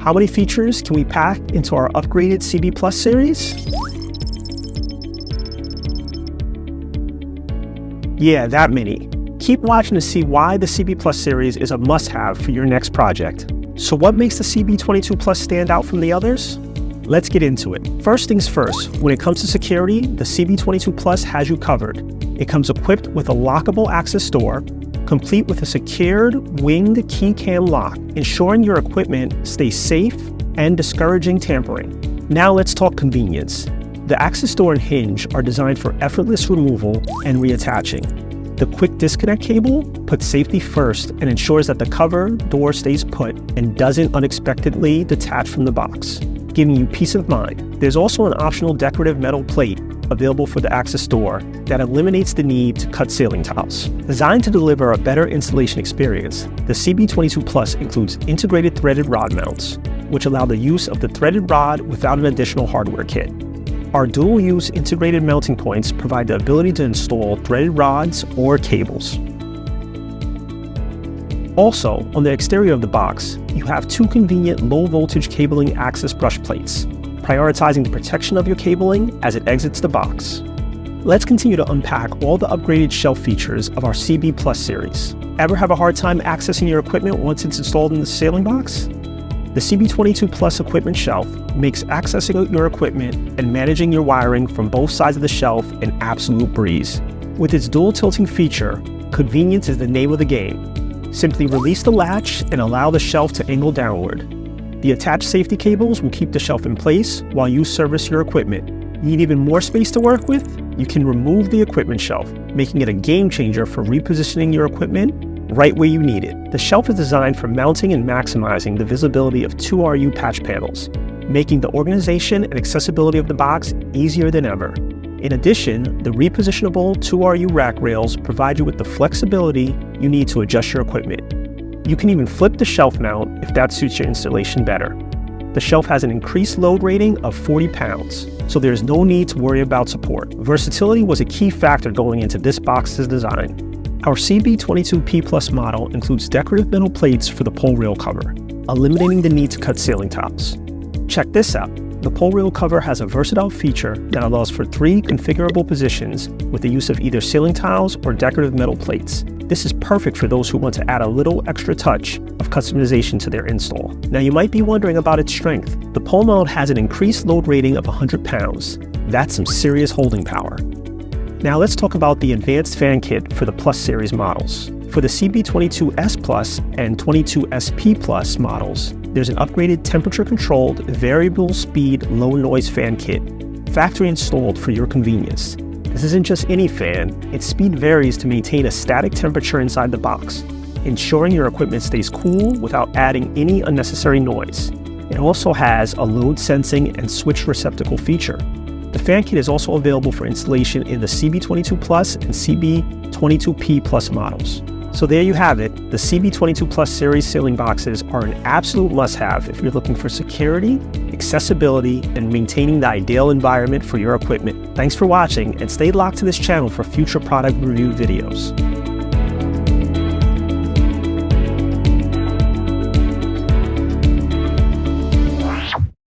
How many features can we pack into our upgraded CB Plus series? Yeah, that many. Keep watching to see why the CB Plus series is a must-have for your next project. So what makes the CB22 Plus stand out from the others? Let's get into it. First things first, when it comes to security, the CB22 Plus has you covered. It comes equipped with a lockable access door, complete with a secured winged key cam lock, ensuring your equipment stays safe and discouraging tampering. Now let's talk convenience. The access door and hinge are designed for effortless removal and reattaching. The quick disconnect cable puts safety first and ensures that the cover door stays put and doesn't unexpectedly detach from the box, giving you peace of mind. There's also an optional decorative metal plate available for the access door that eliminates the need to cut ceiling tiles. Designed to deliver a better installation experience, the CB22 Plus includes integrated threaded rod mounts, which allow the use of the threaded rod without an additional hardware kit. Our dual-use integrated mounting points provide the ability to install threaded rods or cables. Also, on the exterior of the box, you have two convenient low-voltage cabling access brush plates, prioritizing the protection of your cabling as it exits the box. Let's continue to unpack all the upgraded shelf features of our CB Plus series. Ever have a hard time accessing your equipment once it's installed in the ceiling box? The CB22 Plus equipment shelf makes accessing your equipment and managing your wiring from both sides of the shelf an absolute breeze. With its dual tilting feature, convenience is the name of the game. Simply release the latch and allow the shelf to angle downward. The attached safety cables will keep the shelf in place while you service your equipment. Need even more space to work with? You can remove the equipment shelf, making it a game changer for repositioning your equipment right where you need it. The shelf is designed for mounting and maximizing the visibility of 2RU patch panels, making the organization and accessibility of the box easier than ever. In addition, the repositionable 2RU rack rails provide you with the flexibility you need to adjust your equipment. You can even flip the shelf mount if that suits your installation better. The shelf has an increased load rating of 40 pounds, so there's no need to worry about support. Versatility was a key factor going into this box's design. Our CB22P Plus model includes decorative metal plates for the pole rail cover, eliminating the need to cut ceiling tiles. Check this out. The pole rail cover has a versatile feature that allows for 3 configurable positions with the use of either ceiling tiles or decorative metal plates. This is perfect for those who want to add a little extra touch of customization to their install. Now you might be wondering about its strength. The pole mount has an increased load rating of 100 pounds. That's some serious holding power. Now let's talk about the advanced fan kit for the Plus series models. For the CB22S Plus and 22SP Plus models, there's an upgraded temperature-controlled, variable speed, low noise fan kit, factory installed for your convenience. This isn't just any fan, its speed varies to maintain a static temperature inside the box, ensuring your equipment stays cool without adding any unnecessary noise. It also has a load sensing and switch receptacle feature. The fan kit is also available for installation in the CB22 Plus and CB22P Plus models. So there you have it. The CB22 Plus series ceiling boxes are an absolute must-have if you're looking for security, accessibility, and maintaining the ideal environment for your equipment. Thanks for watching, and stay locked to this channel for future product review videos.